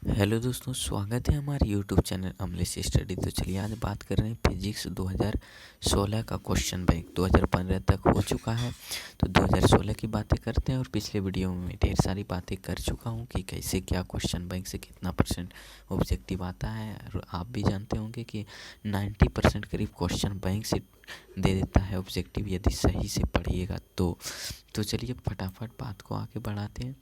Hello दोस्तों, स्वागत है हमारे यूट्यूब चैनल अमलेश स्टडी। तो चलिए आज बात कर रहे हैं फिजिक्स 2016 का क्वेश्चन बैंक। 2015 तक हो चुका है, तो 2016 की बातें करते हैं। और पिछले वीडियो में ढेर सारी बातें कर चुका हूँ कि कैसे क्या क्वेश्चन बैंक से कितना परसेंट ऑब्जेक्टिव आता है। और आप भी जानते होंगे कि 90% करीब क्वेश्चन बैंक से दे देता है ऑब्जेक्टिव, यदि सही से पढ़िएगा तो चलिए फटाफट बात को आगे बढ़ाते हैं।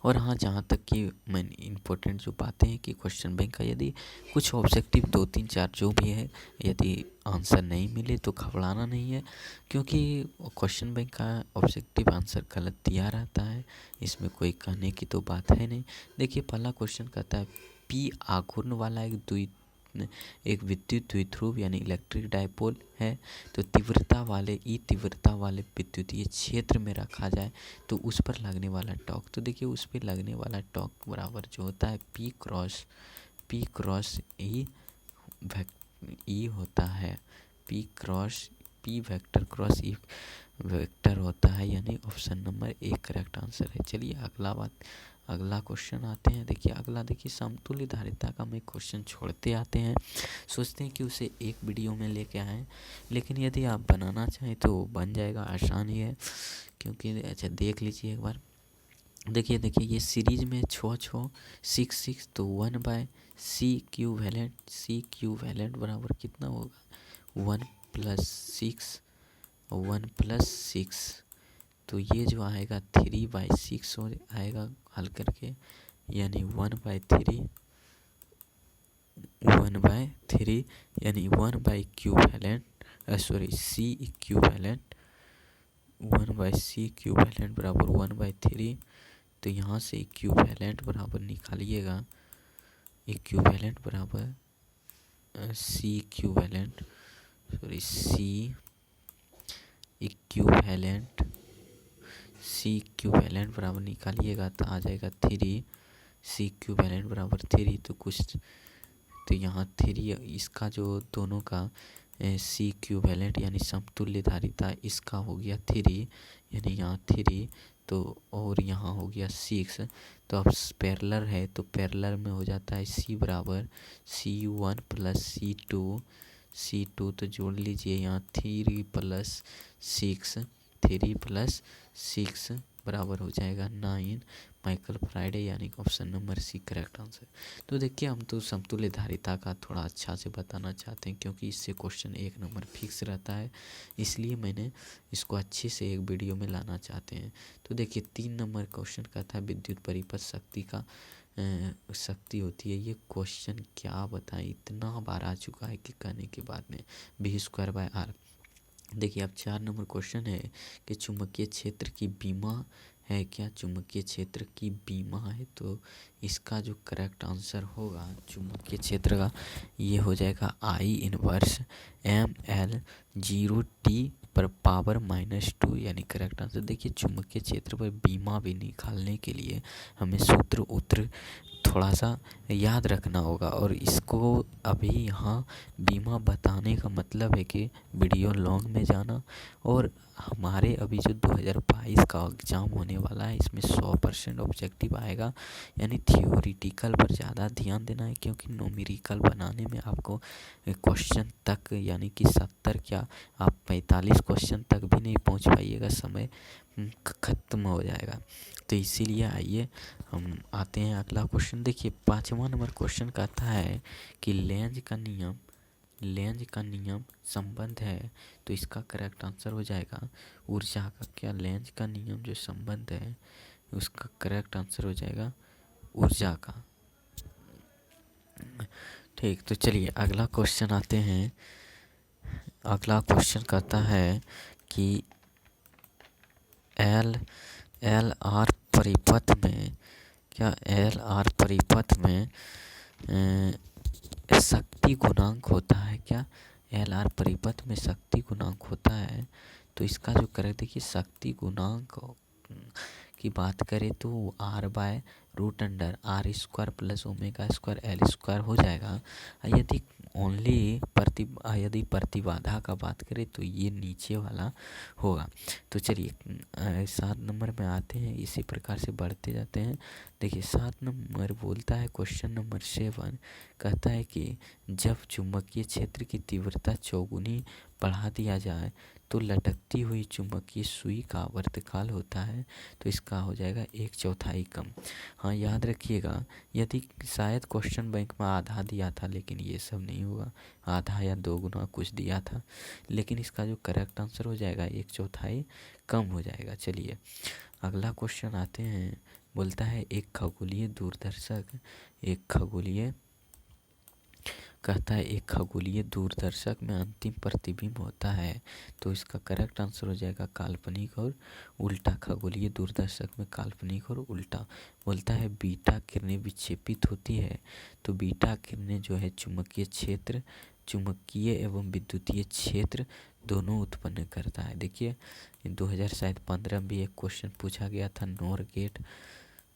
और हाँ, जहाँ तक कि मेन इम्पोर्टेंट जो बातें हैं कि क्वेश्चन बैंक का यदि कुछ ऑब्जेक्टिव 2 3 4 जो भी है, यदि आंसर नहीं मिले तो घबराना नहीं है, क्योंकि क्वेश्चन बैंक का ऑब्जेक्टिव आंसर गलत दिया रहता है। इसमें कोई कहने की तो बात है नहीं। देखिए, पहला क्वेश्चन कहता है पी आघूर्ण वाला एक विद्युत द्विध्रुव यानी इलेक्ट्रिक डायपोल है, तो तीव्रता वाले विद्युतीय क्षेत्र में रखा जाए तो उस पर लगने वाला टॉर्क। तो देखिए, उस पर लगने वाला टॉर्क बराबर जो होता है पी क्रॉस ई होता है। P vector cross E vector होता है, यानी option number A correct answer है। चलिए अगला क्वेश्चन आते हैं। देखिए समतुल्य धारिता का मैं क्वेश्चन छोड़ते आते हैं, सोचते हैं कि उसे एक वीडियो में लेके आएँ, लेकिन यदि आप बनाना चाहें तो बन जाएगा, आसान ही है। क्योंकि अच्छा देख लीजिए एक बार। देखिए ये सीरीज में 6 तो 1/c क्यू वैलेंट बराबर कितना होगा? 1 + 6 तो ये जो आएगा 3/6 हो आएगा हल करके, यानी 1/3 यानी 1/C इक्विवेलेंट बराबर 1/3। तो यहाँ से इक्विवेलेंट बराबर निकालिएगा, इक्विवेलेंट बराबर सी इक्विवेलेंट बराबर निकालिएगा तो आ जाएगा 3। सी इक्विवेलेंट बराबर 3, तो यहाँ 3 इसका जो दोनों का सी इक्विवेलेंट यानी समतुल्य धारिता इसका हो गया 3, यानी यहाँ 3 तो और यहाँ हो गया 6। तो अब पैरेलल है तो पैरेलल में हो जाता है सी बराबर C1 + C2 तो जोड़ लीजिए यहाँ 3 + 6 बराबर हो जाएगा 9 माइकल फ्राइडे, यानी option number C correct answer. तो देखिए, हम तो समतुल्य धारिता का थोड़ा अच्छा से बताना चाहते हैं, क्योंकि इससे क्वेश्चन 1 नंबर फिक्स रहता है, इसलिए मैंने इसको अच्छे से एक वीडियो में लाना चाहते हैं। तो देखिए 3 नंबर क्वेश्चन का था विद्युत परिपथ शक्ति होती है। ये क्वेश्चन क्या बताएं, इतना बार आ चुका है कि कहने के बाद में V²/R। देखिए अब 4 नंबर क्वेश्चन है कि चुंबकीय क्षेत्र की बीमा है क्या? चुंबकीय क्षेत्र की बीमा है, तो इसका जो करेक्ट आंसर होगा चुंबकीय क्षेत्र का, ये हो जाएगा I−1/0T⁻², यानी करेक्ट आंसर। देखिए चुंबकीय क्षेत्र पर बीमा भी निकालने के लिए हमें सूत्र थोड़ा सा याद रखना होगा, और इसको अभी यहाँ बीमा बताने का मतलब है कि वीडियो लॉन्ग में जाना। और हमारे अभी जो 2022 का एग्ज़ाम होने वाला है, इसमें 100% ऑब्जेक्टिव आएगा, यानी थियोरिटिकल पर ज़्यादा ध्यान देना है, क्योंकि न्यूमेरिकल बनाने में आपको क्वेश्चन तक यानी कि 70 क्या आप 45 क्वेश्चन तक भी नहीं पहुंच पाइएगा, समय ख़त्म हो जाएगा। तो इसीलिए आइए हम आते हैं अगला क्वेश्चन। देखिए 5वां नंबर क्वेश्चन कहता है कि लेंज का नियम संबंध है, तो इसका करेक्ट आंसर हो जाएगा ऊर्जा का। क्या लेंज का नियम जो संबंध है उसका करेक्ट आंसर हो जाएगा ऊर्जा का। ठीक, तो चलिए अगला क्वेश्चन आते हैं। अगला क्वेश्चन कहता है कि एल आर परिपथ में शक्ति गुणांक होता है क्या? एल आर परिपथ में शक्ति गुणांक होता है, तो इसका जो करेक्ट, देखिए शक्ति गुणांक की बात करें तो R/√R² + ω² L² हो जाएगा। यदि ओनली यदि प्रतिबाधा का बात करें तो ये नीचे वाला होगा। तो चलिए 7 नंबर में आते हैं, इसी प्रकार से बढ़ते जाते हैं। देखिए 7 नंबर बोलता है, क्वेश्चन नंबर 7 कहता है कि जब चुंबकीय क्षेत्र की तीव्रता चौगुनी बढ़ा दिया जाए तो लटकती हुई चुंबकीय सुई का आवर्तकाल होता है, तो इसका हो जाएगा 1/4 कम। हाँ याद रखिएगा, यदि शायद क्वेश्चन बैंक में आधा दिया था, लेकिन ये सब नहीं होगा, आधा या 2 गुना कुछ दिया था, लेकिन इसका जो करेक्ट आंसर हो जाएगा 1/4 कम हो जाएगा। चलिए अगला क्वेश्चन आते हैं, बोलता है एक खगोलीय दूरदर्शक दूरदर्शक में अंतिम प्रतिबिंब होता है, तो इसका करेक्ट आंसर हो जाएगा काल्पनिक और उल्टा। खगोलीय दूरदर्शक में काल्पनिक और उल्टा। बोलता है बीटा किरणें विक्षेपित होती है, तो बीटा किरणें जो है चुंबकीय एवं विद्युतीय क्षेत्र दोनों उत्पन्न करता है। देखिए 2015 में भी एक क्वेश्चन पूछा गया था नोर गेट,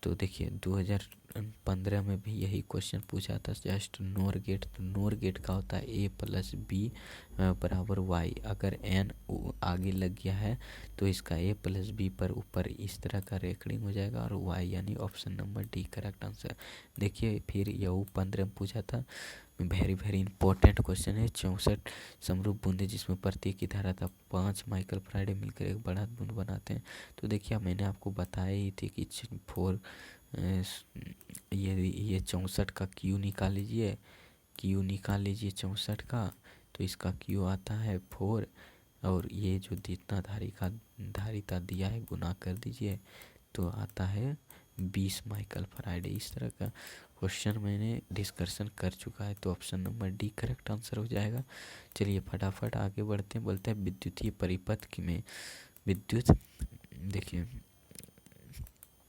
तो देखिए 2015 में भी यही क्वेश्चन पूछा था, जस्ट नोर गेट। तो नोर गेट का होता है a+b बराबर y। अगर n आगे लग गया है तो इसका a+b पर ऊपर इस तरह का रेखड़िंग हो जाएगा और y यानी option number D correct answer. देखिए फिर यू 15 में पूछा था, वेरी इंपॉर्टेंट क्वेश्चन है। 64 समरूप बूंदे जिसमें प्रत्येक की धारा 5 माइक्रो फैराड मिलकर एक बड़ा बूंद बनाते हैं। तो देखिए मैंने आपको बताया ही थी कि 4 ये 64 का क्यू निकाल लीजिए, 64 का, तो इसका क्यू आता है 4, और ये जो जितना धारिता दिया है गुना कर दीजिए तो आता है 20 माइक्रो फैराड। इस तरह का क्वेश्चन मैंने डिस्कशन कर चुका है, तो option number D correct answer हो जाएगा। चलिए फटाफट आगे बढ़ते हैं। बोलते हैं विद्युतीय परिपथ में देखिए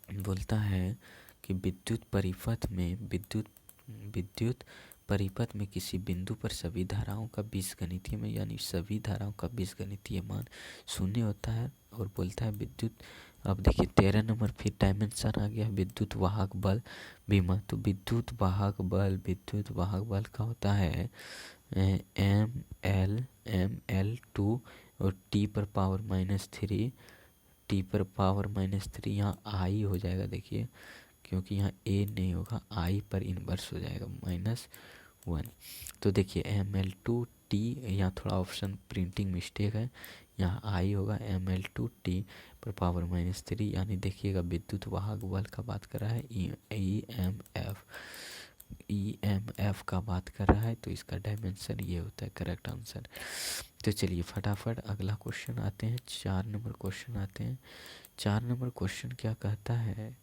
बोलता है कि विद्युत परिपथ में किसी बिंदु पर सभी धाराओं का बीजगणितीय में यानी सभी धाराओं का बीजगणितीय मान 0 होता है। और बोलता है अब देखिए 13 नंबर फिर डायमेंशन आ गया, विद्युत वाहक बल विमा। तो विद्युत वाहक बल का होता है ml2 और t पर पावर -3 यहाँ आई हो जाएगा। देखिए क्योंकि यहाँ a नहीं होगा, आई पर इन्वर्स हो जाएगा -1। तो देखिए ml2t, यहाँ थोड़ा ऑप्शन प्रिंटिंग मिस्टेक है, यहाँ आई होगा ml2t पर पावर -3, यानी देखिएगा विद्युत वाहक बल का बात कर रहा है, EMF का बात कर रहा है, तो इसका डायमेंशन ये होता है करेक्ट आंसर। तो चलिए फटाफट अगला क्वेश्चन आते हैं, 4 नंबर क्वेश्चन आते हैं। 4 नंबर क्वेश्चन क्या कहता है,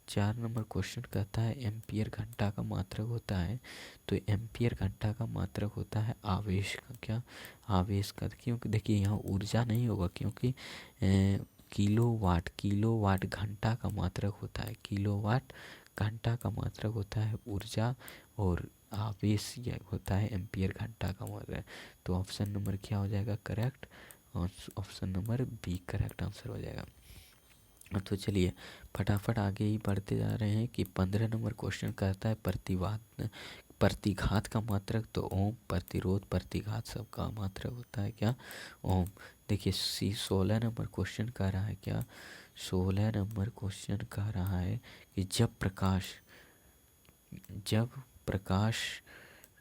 4 नंबर क्वेश्चन कहता है एम्पियर घंटा का मात्रक होता है, तो एम्पियर घंटा का मात्रक होता है आवेश का। क्या आवेश का, क्योंकि देखिए यहाँ ऊर्जा नहीं होगा, क्योंकि किलोवाट घंटा का मात्रक होता है, किलोवाट घंटा का मात्रक होता है ऊर्जा, और आवेश यह होता है एम्पियर घंटा का मात्रक। तो ऑप्शन नंबर क्या हो जाएगा correct, option number B correct answer हो जाएगा। तो चलिए फटाफट आगे ही बढ़ते जा रहे हैं कि 15 नंबर क्वेश्चन कहता है प्रतिघात का मात्रक, तो ओम, प्रतिरोध प्रतिघात सबका मात्रक होता है क्या, ओम। देखिए 16 नंबर क्वेश्चन कह रहा है क्या, 16 नंबर क्वेश्चन कह रहा है कि जब प्रकाश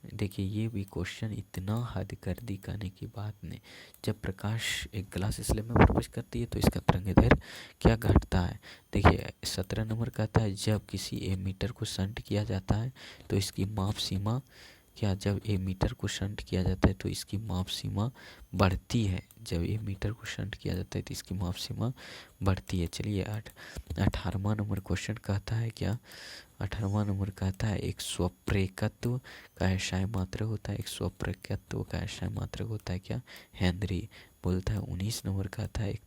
देखिए ये भी क्वेश्चन इतना हद कर दी कहने की बात नहीं। जब प्रकाश एक ग्लास स्लेब में प्रवेश करती है तो इसका तरंगदैर्घ्य क्या घटता है। देखिए 17 नंबर कहता है जब किसी एमीटर को शंट किया जाता है तो इसकी माप सीमा क्या, जब एमीटर को शंट किया जाता है तो इसकी माप सीमा बढ़ती है, जब एमीटर को शंट किया जाता है तो इसकी माप सीमा बढ़ती है। चलिए 18वां नंबर क्वेश्चन कहता है क्या, 18वां नंबर कहता है एक स्वप्रेरकत्व का ऐसा मात्रक होता है, एक स्वप्रेरकत्व का ऐसा मात्रक होता है क्या, हेनरी। बोलता है 19 नंबर कहता है एक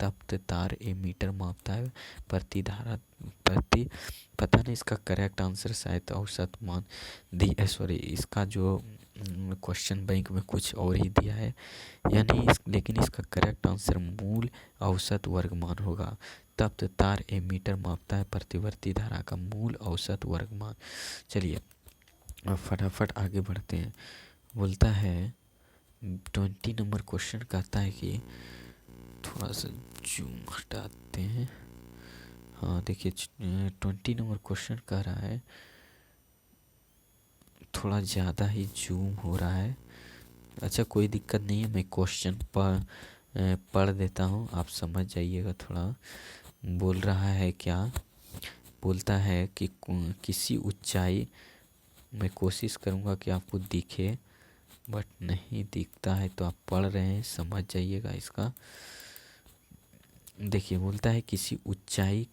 तप्त तार एमीटर मापता है प्रतिधारा पता नहीं इसका करेक्ट आंसर शायद औसत मान इसका जो क्वेश्चन बैंक में कुछ और ही दिया है, यानी लेकिन इसका करेक्ट आंसर मूल औसत वर्गमान होगा। तप्त तार एमीटर मापता है प्रतिवर्ती धारा का मूल औसत वर्गमान। चलिए अब फटाफट आगे बढ़ते हैं। बोलता है 20 नंबर क्वेश्चन कहता है कि थोड़ा सा जूम हटाते हैं। हाँ देखिए 20 नंबर क्वेश्चन कह रहा है, थोड़ा ज़्यादा ही जूम हो रहा है। अच्छा कोई दिक्कत नहीं है, मैं क्वेश्चन पढ़ देता हूँ, आप समझ जाइएगा। थोड़ा बोल रहा है क्या, बोलता है कि किसी ऊंचाई, मैं कोशिश करूँगा कि आपको दिखे, बट नहीं दिखता है, तो आप पढ़ रहे हैं समझ जाइएगा इसका। देखिए बोलता है किसी ऊंचाई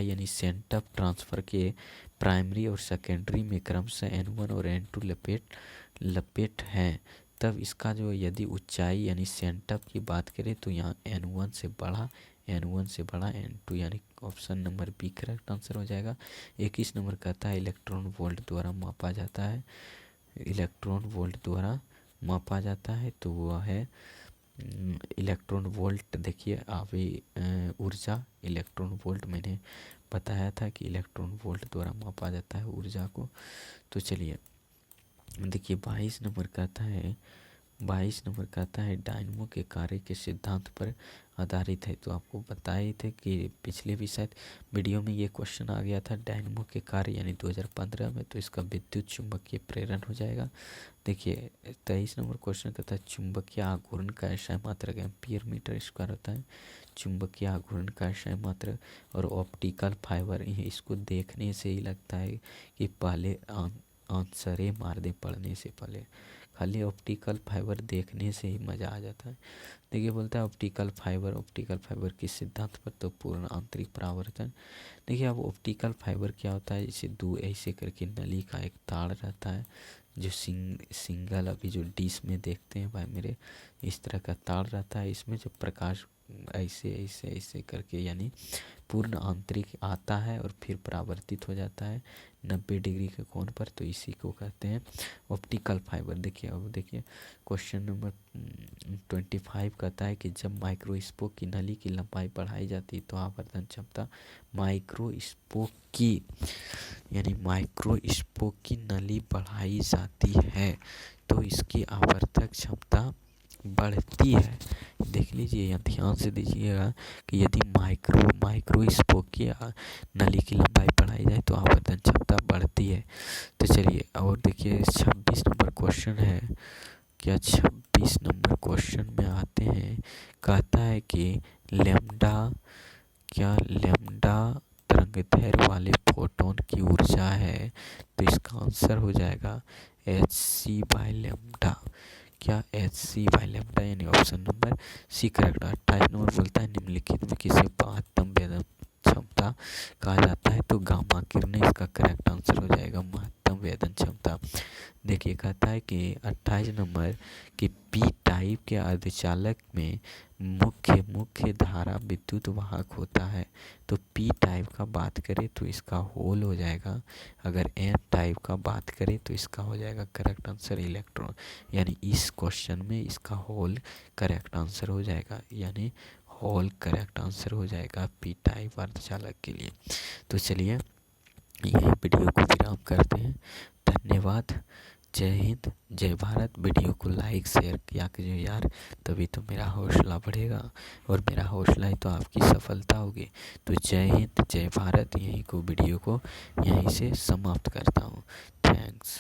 यानी सेंटर ऑफ ट्रांसफ़र के प्राइमरी और सेकेंडरी में क्रमशः N1 और N2 लपेट हैं, तब इसका जो यदि ऊंचाई यानी सेंटर की बात करें तो यहाँ N1 से बड़ा N2 यानी option number B correct answer हो जाएगा। 21 नंबर कहता है इलेक्ट्रॉन वोल्ट द्वारा मापा जाता है, तो वह है इलेक्ट्रॉन वोल्ट। देखिए ऊर्जा इलेक्ट्रॉन वोल्ट मैंने बताया था कि इलेक्ट्रॉन वोल्ट द्वारा मापा जाता है ऊर्जा को। तो चलिए देखिए 22 नंबर कहता है डायनमो के कार्य के सिद्धांत पर आधारित है। तो आपको बताए थे कि पिछले भी शायद वीडियो में ये क्वेश्चन आ गया था, डायनमो के कार्य यानी 2015 में, तो इसका विद्युत चुम्बकीय प्रेरण हो जाएगा। देखिए 23 नंबर क्वेश्चन कहता है चुंबकीय आघूर्ण का एसआई मात्रक एम्पियर मीटर स्क्वायर होता है। चुंबकीय आघूर्ण का एसआई मात्रक और ऑप्टिकल फाइबर, इसको देखने से ही लगता है कि पहले आंसर मार दे पढ़ने से पहले, खाली ऑप्टिकल फाइबर देखने से ही मज़ा आ जाता है। देखिए बोलता है ऑप्टिकल फाइबर किस सिद्धांत पर, तो पूर्ण आंतरिक परावर्तन। देखिए अब ऑप्टिकल फाइबर क्या होता है, जैसे दो ऐसे करके नली का एक तार रहता है, जो सिंगल अभी जो डिश में देखते हैं भाई मेरे, इस तरह का तार रहता है। इसमें जो प्रकाश ऐसे करके यानी पूर्ण आंतरिक आता है और फिर परावर्तित हो जाता है 90 डिग्री के कोण पर, तो इसी को कहते हैं ऑप्टिकल फाइबर। देखिए अब देखिए क्वेश्चन नंबर 25 कहता है कि जब माइक्रोस्कोप की नली की लंबाई बढ़ाई जाती है तो आवर्धन क्षमता, माइक्रोस्कोप की नली बढ़ाई जाती है तो इसकी आवर्धक क्षमता बढ़ती है। देख लीजिए यहाँ ध्यान से दीजिएगा कि यदि माइक्रोस्कोप की नली की लंबाई बढ़ाई जाए तो आवर्धन क्षमता बढ़ती है। तो चलिए और देखिए 26 नंबर क्वेश्चन है, क्या 26 नंबर क्वेश्चन में आते हैं, कहता है कि लैम्डा तरंगदैर्घ्य वाले फोटोन की ऊर्जा है, तो इसका आंसर हो जाएगा hc/λ। क्या hc/λ यानी ऑप्शन नंबर सी करेक्ट। 28 नंबर बोलता है निम्नलिखित में किसे महत्तम वेदन क्षमता कहा जाता है, तो गामा किरणें इसका करेक्ट आंसर हो जाएगा महत्तम वेदन क्षमता। देखिए कहता है कि 28 नंबर कि पी टाइप के अर्धचालक में मुख्य धारा विद्युत वाहक होता है, तो पी टाइप का बात करें तो इसका होल हो जाएगा। अगर एन टाइप का बात करें तो इसका हो जाएगा करेक्ट आंसर इलेक्ट्रॉन, यानी इस क्वेश्चन में इसका होल करेक्ट आंसर हो जाएगा, यानी होल करेक्ट आंसर हो जाएगा पी टाइप अर्धचालक के लिए। तो चलिए यही वीडियो को विराम करते हैं। धन्यवाद। जय हिंद, जय भारत। वीडियो को लाइक शेयर किया कीजिए यार, तभी तो मेरा हौसला बढ़ेगा, और मेरा हौसला ही तो आपकी सफलता होगी। तो जय हिंद, जय भारत। यहीं को वीडियो को यहीं से समाप्त करता हूँ। थैंक्स।